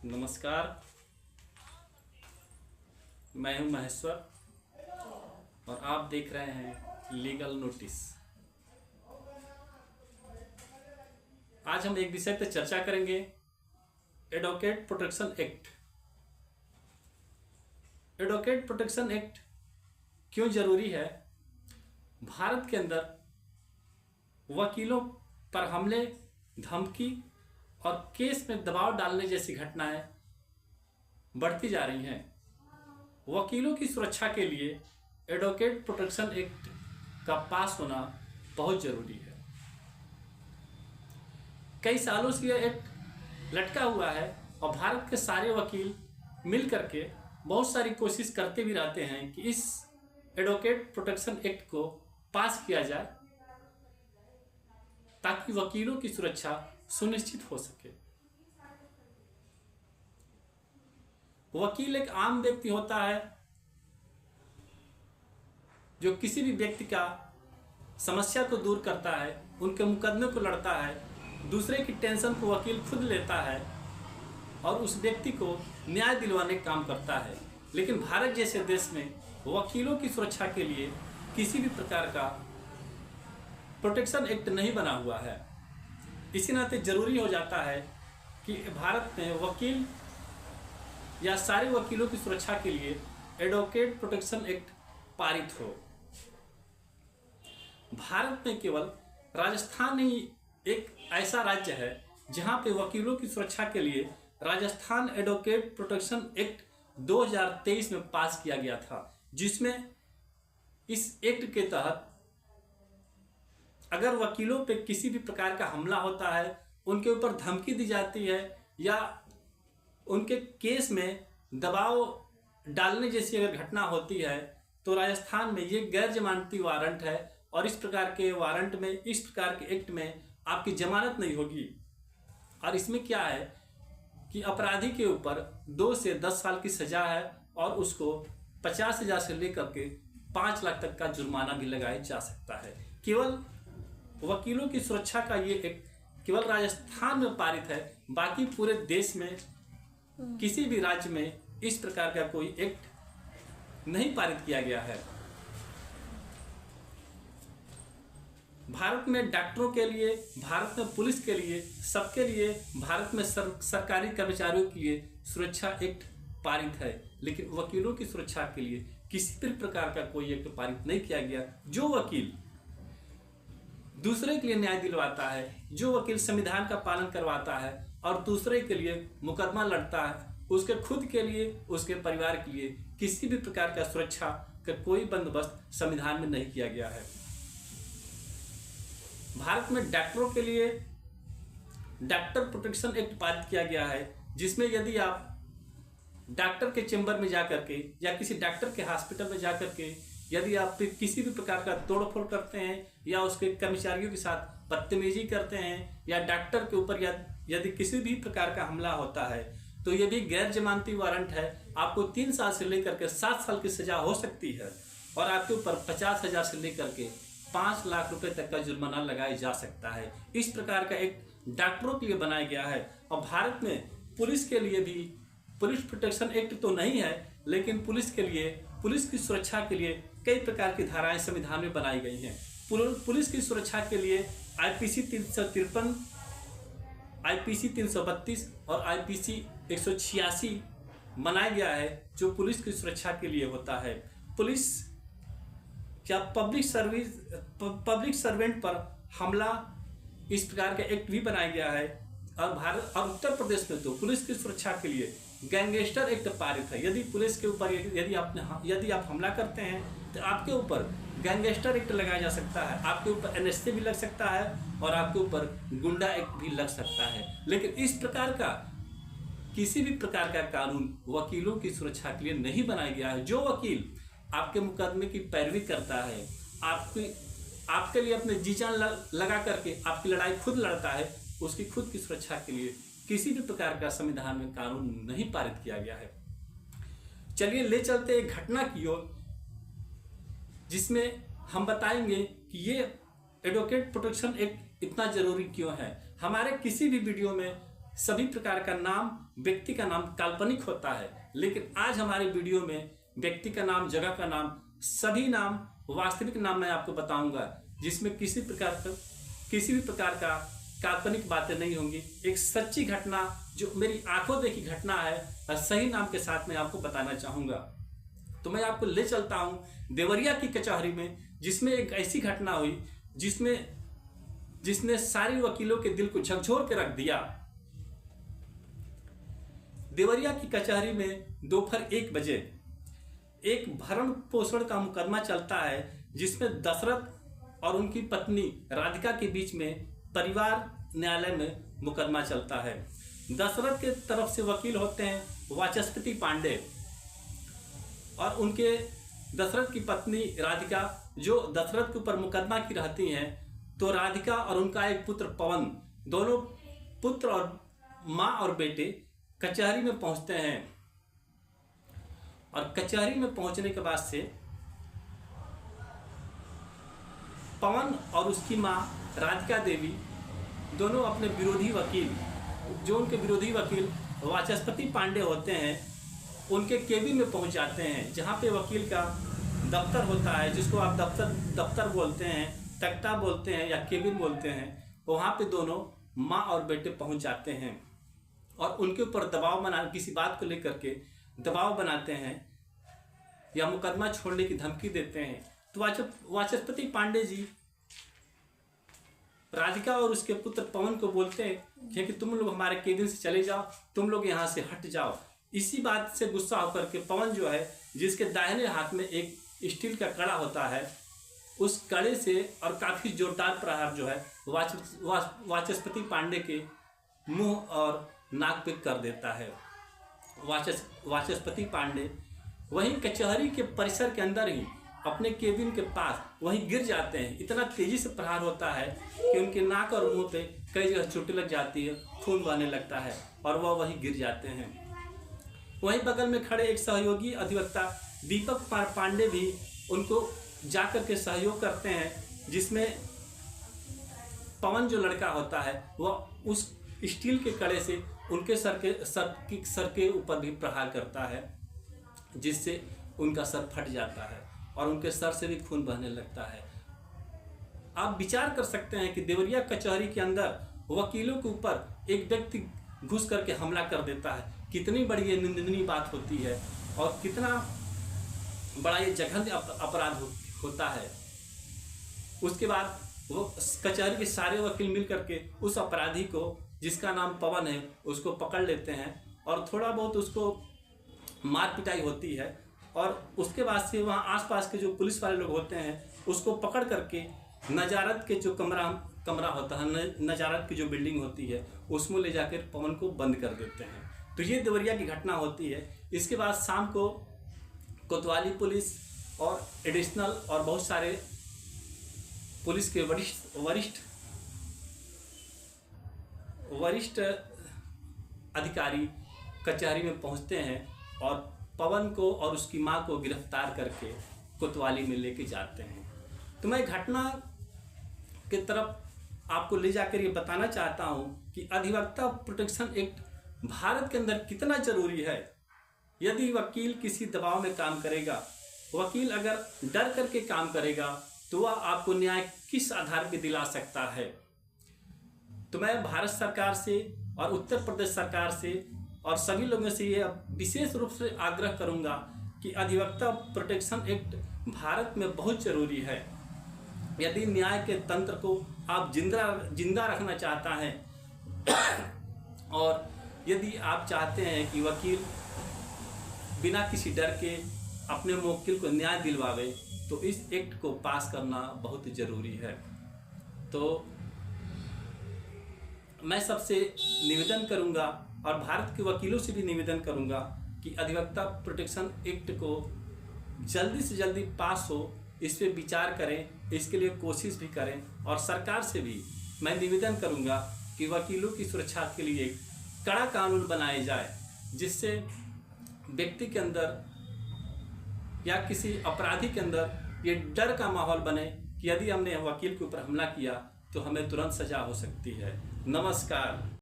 नमस्कार। मैं हूं महेश्वर और आप देख रहे हैं लीगल नोटिस। आज हम एक विषय पर चर्चा करेंगे, advocate protection act. Advocate protection act क्यों जरूरी है? भारत के अंदर वकीलों पर हमले, धमकी और केस में दबाव डालने जैसी घटनाएं बढ़ती जा रही हैं। वकीलों की सुरक्षा के लिए एडवोकेट प्रोटेक्शन एक्ट का पास होना बहुत जरूरी है। कई सालों से यह एक्ट लटका हुआ है और भारत के सारे वकील मिल करके बहुत सारी कोशिश करते भी रहते हैं कि इस एडवोकेट प्रोटेक्शन एक्ट को पास किया जाए ताकि वकीलों की सुरक्षा सुनिश्चित हो सके। वकील एक आम व्यक्ति होता है जो किसी भी व्यक्ति का समस्या को दूर करता है, उनके मुकदमे को लड़ता है, दूसरे की टेंशन को वकील खुद लेता है और उस व्यक्ति को न्याय दिलवाने का काम करता है। लेकिन भारत जैसे देश में वकीलों की सुरक्षा के लिए किसी भी प्रकार का प्रोटेक्शन एक्ट नहीं बना हुआ है। इसी नाते जरूरी हो जाता है कि भारत में वकील या सारे वकीलों की सुरक्षा के लिए एडवोकेट प्रोटेक्शन एक्ट पारित हो। भारत में केवल राजस्थान ही एक ऐसा राज्य है जहां पे वकीलों की सुरक्षा के लिए राजस्थान एडवोकेट प्रोटेक्शन एक्ट 2023 में पास किया गया था, जिसमें इस एक्ट के तहत अगर वकीलों पे किसी भी प्रकार का हमला होता है, उनके ऊपर धमकी दी जाती है या उनके केस में दबाव डालने जैसी अगर घटना होती है तो राजस्थान में ये गैर जमानती वारंट है और इस प्रकार के वारंट में, इस प्रकार के एक्ट में आपकी जमानत नहीं होगी। और इसमें क्या है कि अपराधी के ऊपर 2 से 10 साल की सजा है और उसको 50,000 से लेकर के 5 लाख तक का जुर्माना भी लगाया जा सकता है। केवल वकीलों की सुरक्षा का ये एक्ट केवल राजस्थान में पारित है, बाकी पूरे देश में किसी भी राज्य में इस प्रकार का कोई एक्ट नहीं पारित किया गया है। भारत में डॉक्टरों के लिए, भारत में पुलिस के लिए, सबके लिए, भारत में सरकारी कर्मचारियों के लिए सुरक्षा एक्ट पारित है, लेकिन वकीलों की सुरक्षा के लिए किसी भी प्रकार का कोई एक्ट पारित नहीं किया गया। जो वकील दूसरे के लिए न्याय दिलवाता है, जो वकील संविधान का पालन करवाता है और दूसरे के लिए मुकदमा लड़ता है, उसके खुद के लिए, उसके परिवार के लिए किसी भी प्रकार का सुरक्षा का कोई बंदोबस्त संविधान में नहीं किया गया है। भारत में डॉक्टरों के लिए डॉक्टर प्रोटेक्शन एक्ट पारित किया गया है, जिसमें यदि आप डॉक्टर के चेंबर में जाकर के या किसी डॉक्टर के हॉस्पिटल में जाकर के यदि आप किसी भी प्रकार का तोड़फोड़ करते हैं या उसके कर्मचारियों के साथ बदतमीजी करते हैं या डॉक्टर के ऊपर यदि किसी भी प्रकार का हमला होता है तो ये भी गैर जमानती वारंट है। आपको 3 साल से लेकर के 7 साल की सजा हो सकती है और आपके ऊपर 50,000 से लेकर के 5 लाख रुपए तक का जुर्माना लगाया जा सकता है। इस प्रकार का एक डॉक्टरों के लिए बनाया गया है। और भारत में पुलिस के लिए भी पुलिस प्रोटेक्शन एक्ट तो नहीं है, लेकिन पुलिस के लिए, पुलिस की सुरक्षा के लिए कई प्रकार की धाराएं संविधान में बनाई गई हैं। पुलिस की सुरक्षा के लिए आईपीसी 353, आईपीसी 332 और आईपीसी 186 बनाया गया है, जो पुलिस की सुरक्षा के लिए होता है। पुलिस क्या पब्लिक सर्वेंट पर हमला, इस प्रकार का एक्ट भी बनाया गया है। और भारत और उत्तर प्रदेश में तो पुलिस की सुरक्षा के लिए गैंगस्टर एक्ट पारित है। यदि पुलिस के ऊपर यदि आप हमला करते हैं तो आपके ऊपर गैंगस्टर एक्ट लगाया जा सकता है, आपके ऊपर एनएसए भी लग सकता है और आपके ऊपर गुंडा एक्ट भी लग सकता है। लेकिन इस प्रकार का किसी भी प्रकार का कानून वकीलों की सुरक्षा के लिए नहीं बनाया गया है। जो वकील आपके मुकदमे की पैरवी करता है, आपके लिए अपने जी जान लगा करके आपकी लड़ाई खुद लड़ता है, उसकी खुद की सुरक्षा के लिए किसी भी प्रकार का संविधान में कानून नहीं पारित किया गया है। चलिए ले चलते एक घटना की ओर, जिसमें हम बताएंगे कि ये एडवोकेट प्रोटेक्शन एक्ट इतना जरूरी क्यों है। हमारे किसी भी वीडियो में सभी प्रकार का नाम, व्यक्ति का नाम काल्पनिक होता है, लेकिन आज हमारे वीडियो में व्यक्ति का नाम, जगह का नाम, सभी नाम वास्तविक नाम मैं आपको बताऊंगा, जिसमें किसी भी प्रकार का काल्पनिक बातें नहीं होंगी। एक सच्ची घटना जो मेरी आंखों देखी घटना है और सही नाम के साथ मैं आपको बताना चाहूंगा। तो मैं आपको ले चलता हूं देवरिया की कचहरी में, जिसमें एक ऐसी घटना हुई जिसने सारे वकीलों के दिल को झकझोर के रख दिया। देवरिया की कचहरी में दोपहर 1 बजे एक भरण पोषण का मुकदमा चलता है, जिसमें दशरथ और उनकी पत्नी राधिका के बीच में परिवार न्यायालय में मुकदमा चलता है। दशरथ के तरफ से वकील होते हैं वाचस्पति पांडे, और उनके दशरथ की पत्नी राधिका जो दशरथ के ऊपर मुकदमा की रहती हैं। तो राधिका और उनका एक पुत्र पवन, दोनों पुत्र और माँ और बेटे कचहरी में पहुंचते हैं, और कचहरी में पहुंचने के बाद से पवन और उसकी माँ राधिका देवी दोनों अपने विरोधी वकील, जो उनके विरोधी वकील वाचस्पति पांडे होते हैं, उनके केबिन में पहुंच जाते हैं, जहां पे वकील का दफ्तर होता है, जिसको आप दफ्तर बोलते हैं, तख्ता बोलते हैं या केबिन बोलते हैं। वहां पे दोनों माँ और बेटे पहुंच जाते हैं और उनके ऊपर दबाव बना, किसी बात को लेकर के दबाव बनाते हैं या मुकदमा छोड़ने की धमकी देते हैं। तो वाचस्पति पांडे जी राधिका और उसके पुत्र पवन को बोलते हैं कि तुम लोग हमारे केबिन से चले जाओ, तुम लोग यहाँ से हट जाओ। इसी बात से गुस्सा होकर के पवन जो है, जिसके दाहिने हाथ में एक स्टील का कड़ा होता है, उस कड़े से और काफी जोरदार प्रहार जो है वाचस्पति पांडे के मुंह और नाक पे कर देता है। वाचस्पति पांडे वहीं कचहरी के परिसर के अंदर ही अपने केबिन के पास वहीं गिर जाते हैं। इतना तेजी से प्रहार होता है कि उनके नाक और मुंह पे कई जगह चोटें लग जाती है, खून बहने लगता है और वह वहीं गिर जाते हैं। वहीं बगल में खड़े एक सहयोगी अधिवक्ता दीपक पांडे भी उनको जाकर के सहयोग करते हैं, जिसमें पवन जो लड़का होता है वह उस स्टील के कड़े से उनके सर के ऊपर भी प्रहार करता है, जिससे उनका सर फट जाता है और उनके सर से भी खून बहने लगता है। आप विचार कर सकते हैं कि देवरिया कचहरी के अंदर वकीलों के ऊपर एक व्यक्ति घुस करके हमला कर देता है, कितनी बड़ी ये निंदनीय बात होती है और कितना बड़ा ये जघन्य अपराध होता है। उसके बाद वो कचहरी के सारे वकील मिल करके उस अपराधी को, जिसका नाम पवन है, उसको पकड़ लेते हैं और थोड़ा बहुत उसको मार पिटाई होती है। और उसके बाद से वहाँ आसपास के जो पुलिस वाले लोग होते हैं उसको पकड़ करके नजारत के जो कमरा होता है, नजारत की जो बिल्डिंग होती है, उसमें ले जाकर पवन को बंद कर देते हैं। तो ये देवरिया की घटना होती है। इसके बाद शाम को कोतवाली पुलिस और एडिशनल और बहुत सारे पुलिस के वरिष्ठ अधिकारी कचहरी में पहुंचते हैं और पवन को और उसकी मां को गिरफ्तार करके कोतवाली में लेके जाते हैं। तो मैं घटना के तरफ आपको ले जाकर ये बताना चाहता हूं कि अधिवक्ता प्रोटेक्शन एक्ट भारत के अंदर कितना जरूरी है। यदि वकील किसी दबाव में काम करेगा, वकील अगर डर करके काम करेगा, तो वह आपको न्याय किस आधार पर दिला सकता है। तो मैं भारत सरकार से और उत्तर प्रदेश सरकार से और सभी लोगों से ये विशेष रूप से आग्रह करूंगा कि अधिवक्ता प्रोटेक्शन एक्ट भारत में बहुत जरूरी है। यदि न्याय के तंत्र को आप जिंदा रखना चाहता है और यदि आप चाहते हैं कि वकील बिना किसी डर के अपने मुवक्किल को न्याय दिलवावे, तो इस एक्ट को पास करना बहुत जरूरी है। तो मैं सबसे निवेदन करूंगा और भारत के वकीलों से भी निवेदन करूंगा कि अधिवक्ता प्रोटेक्शन एक्ट को जल्दी से जल्दी पास हो, इस पे विचार करें, इसके लिए कोशिश भी करें। और सरकार से भी मैं निवेदन करूंगा कि वकीलों की सुरक्षा के लिए कड़ा कानून बनाए जाए, जिससे व्यक्ति के अंदर या किसी अपराधी के अंदर ये डर का माहौल बने कि यदि हमने वकील के ऊपर हमला किया तो हमें तुरंत सजा हो सकती है। नमस्कार।